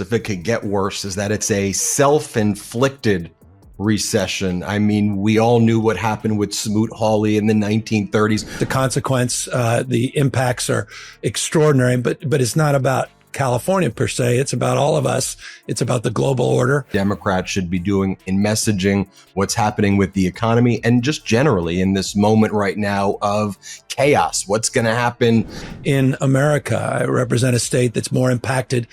if it could get worse, is that it's a self-inflicted recession. I mean, we all knew what happened with Smoot-Hawley in the 1930s. The consequence, the impacts are extraordinary, but it's not about California per se. It's about all of us. It's about the global order. Democrats should be doing in messaging what's happening with the economy and just generally in this moment right now of chaos. What's going to happen in America? I represent a state that's more impacted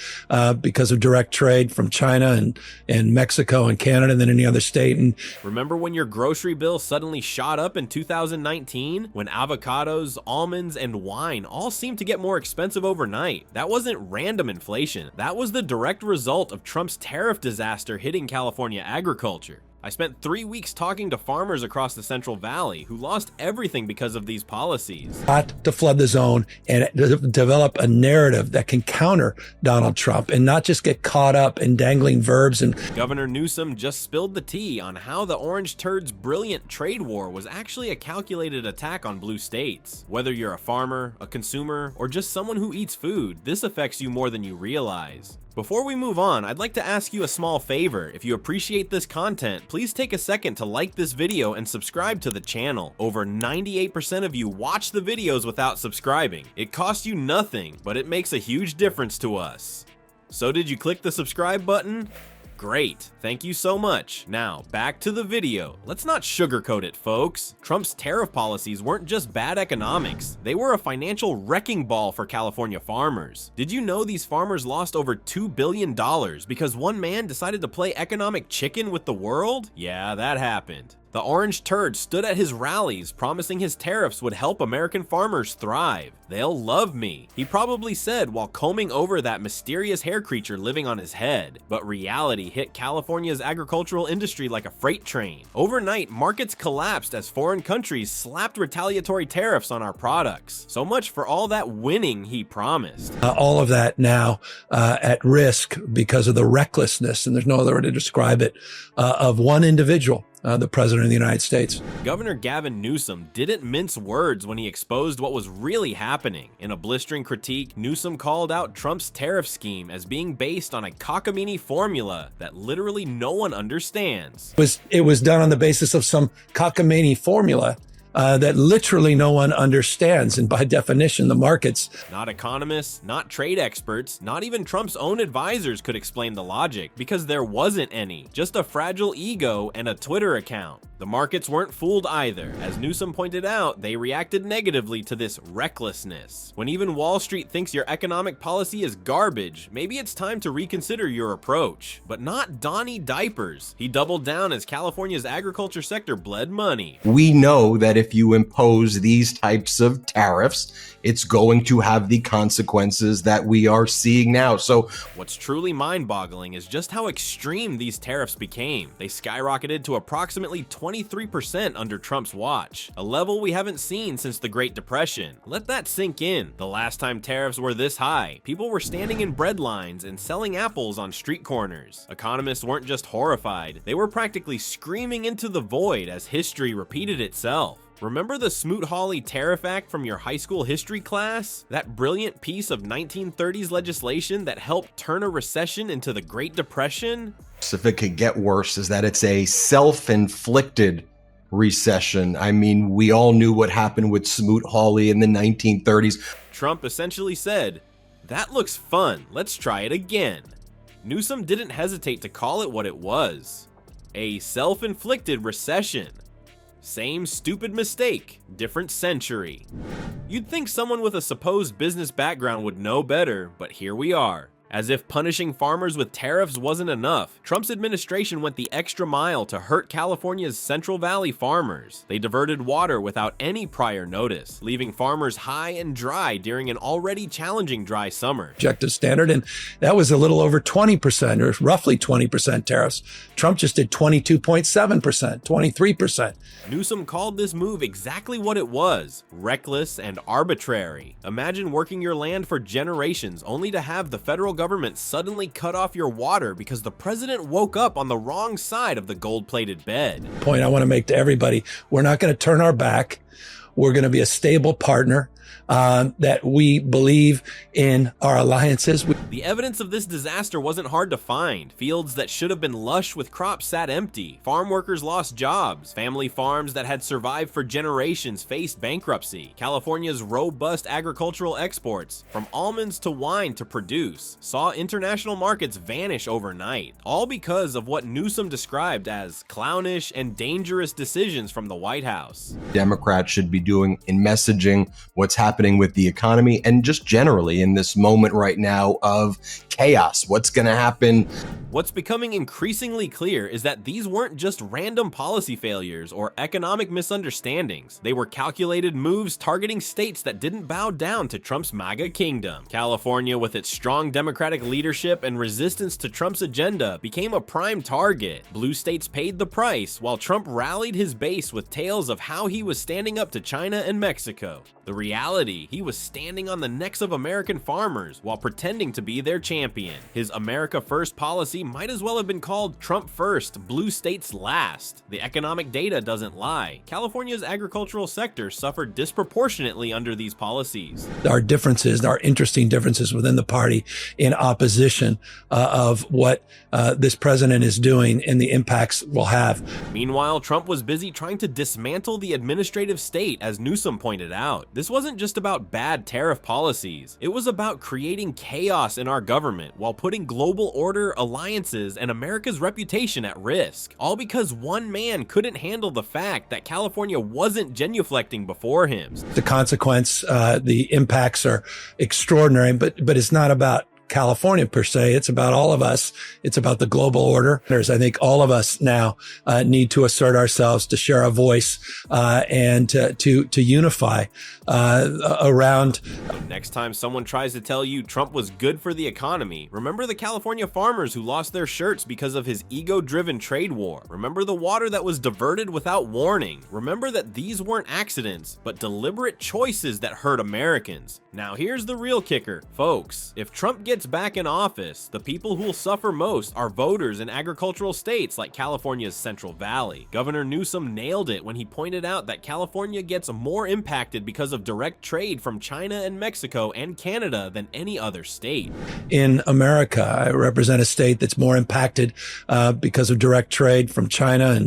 because of direct trade from China and Mexico and Canada than any other state. And remember when your grocery bill suddenly shot up in 2019? When avocados, almonds, and wine all seemed to get more expensive overnight? That wasn't random inflation. That was the direct result of Trump's tariff disaster hitting California agriculture. I spent 3 weeks talking to farmers across the Central Valley who lost everything because of these policies. Not to flood the zone and develop a narrative that can counter Donald Trump and not just get caught up in dangling verbs. And Governor Newsom just spilled the tea on how the Orange Turd's brilliant trade war was actually a calculated attack on blue states. Whether you're a farmer, a consumer, or just someone who eats food, this affects you more than you realize. Before we move on, I'd like to ask you a small favor. If you appreciate this content, please take a second to like this video and subscribe to the channel. Over 98% of you watch the videos without subscribing. It costs you nothing, but it makes a huge difference to us. So did you click the subscribe button? Great, thank you so much. Now, back to the video. Let's not sugarcoat it, folks. Trump's tariff policies weren't just bad economics. They were a financial wrecking ball for California farmers. Did you know these farmers lost over $2 billion because one man decided to play economic chicken with the world? Yeah, that happened. The Orange Turd stood at his rallies promising his tariffs would help American farmers thrive. They'll love me, he probably said while combing over that mysterious hair creature living on his head. But reality hit California's agricultural industry like a freight train. Overnight, markets collapsed as foreign countries slapped retaliatory tariffs on our products. So much for all that winning he promised. All of that now at risk because of the recklessness, and there's no other way to describe it, of one individual. The President of the United States. Governor Gavin Newsom didn't mince words when he exposed what was really happening. In a blistering critique, Newsom called out Trump's tariff scheme as being based on a cockamamie formula that literally no one understands. It was done on the basis of some cockamamie formula that literally no one understands, and by definition, the markets. Not economists, not trade experts, not even Trump's own advisors could explain the logic, because there wasn't any, just a fragile ego and a Twitter account. The markets weren't fooled either. As Newsom pointed out, they reacted negatively to this recklessness. When even Wall Street thinks your economic policy is garbage, maybe it's time to reconsider your approach. But not Donnie Diapers. He doubled down as California's agriculture sector bled money. We know that if you impose these types of tariffs, it's going to have the consequences that we are seeing now. So what's truly mind-boggling is just how extreme these tariffs became. They skyrocketed to approximately 23% under Trump's watch, a level we haven't seen since the Great Depression. Let that sink in. The last time tariffs were this high, people were standing in bread lines and selling apples on street corners. Economists weren't just horrified, they were practically screaming into the void as history repeated itself. Remember the Smoot-Hawley Tariff Act from your high school history class? That brilliant piece of 1930s legislation that helped turn a recession into the Great Depression? If it could get worse, is that it's a self-inflicted recession. I mean, we all knew what happened with Smoot-Hawley in the 1930s. Trump essentially said, "That looks fun, let's try it again." Newsom didn't hesitate to call it what it was. A self-inflicted recession. Same stupid mistake, different century. You'd think someone with a supposed business background would know better, but here we are. As if punishing farmers with tariffs wasn't enough, Trump's administration went the extra mile to hurt California's Central Valley farmers. They diverted water without any prior notice, leaving farmers high and dry during an already challenging dry summer. Objective standard, and that was a little over 20% or roughly 20% tariffs. Trump just did 22.7%, 23%. Newsom called this move exactly what it was, reckless and arbitrary. Imagine working your land for generations only to have the federal government suddenly cut off your water because the president woke up on the wrong side of the gold-plated bed. Point I want to make to everybody, we're not going to turn our back. we're going to be a stable partner, that we believe in our alliances. The evidence of this disaster wasn't hard to find. Fields that should have been lush with crops sat empty. Farm workers lost jobs. Family farms that had survived for generations faced bankruptcy. California's robust agricultural exports, from almonds to wine to produce, saw international markets vanish overnight, all because of what Newsom described as clownish and dangerous decisions from the White House. Democrats should be doing in messaging what's happening with the economy and just generally in this moment right now of chaos. What's going to happen? What's becoming increasingly clear is that these weren't just random policy failures or economic misunderstandings. They were calculated moves targeting states that didn't bow down to Trump's MAGA kingdom. California, with its strong Democratic leadership and resistance to Trump's agenda, became a prime target. Blue states paid the price, while Trump rallied his base with tales of how he was standing up to China and Mexico. The reality, he was standing on the necks of American farmers while pretending to be their champion. His America First policy might as well have been called Trump First, Blue States Last. The economic data doesn't lie. California's agricultural sector suffered disproportionately under these policies. Our differences, our interesting differences within the party in opposition of what this president is doing and the impacts will have. Meanwhile, Trump was busy trying to dismantle the administrative state, as Newsom pointed out. This wasn't just about bad tariff policies. It was about creating chaos in our government while putting global order, alliances, and America's reputation at risk. All because one man couldn't handle the fact that California wasn't genuflecting before him. The consequence, the impacts are extraordinary, but it's not about California per se. It's about all of us. It's about the global order. I think all of us now need to assert ourselves, to share a voice, and to unify around. Next time someone tries to tell you Trump was good for the economy, remember the California farmers who lost their shirts because of his ego-driven trade war. Remember the water that was diverted without warning. Remember that these weren't accidents, but deliberate choices that hurt Americans. Now here's the real kicker, folks. If Trump gets back in office, the people who will suffer most are voters in agricultural states like California's Central Valley. Governor Newsom nailed it when he pointed out that California gets more impacted because of direct trade from China and Mexico and Canada than any other state. In America, I represent a state that's more impacted because of direct trade from China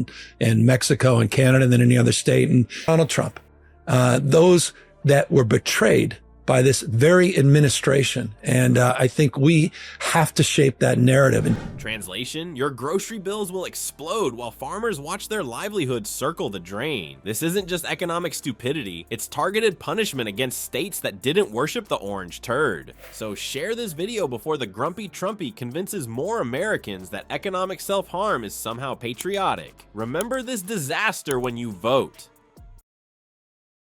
and Mexico and Canada than any other state. And Donald Trump, those that were betrayed by this very administration. And I think we have to shape that narrative. Translation, your grocery bills will explode while farmers watch their livelihoods circle the drain. This isn't just economic stupidity, it's targeted punishment against states that didn't worship the orange turd. So share this video before the grumpy Trumpy convinces more Americans that economic self-harm is somehow patriotic. Remember this disaster when you vote.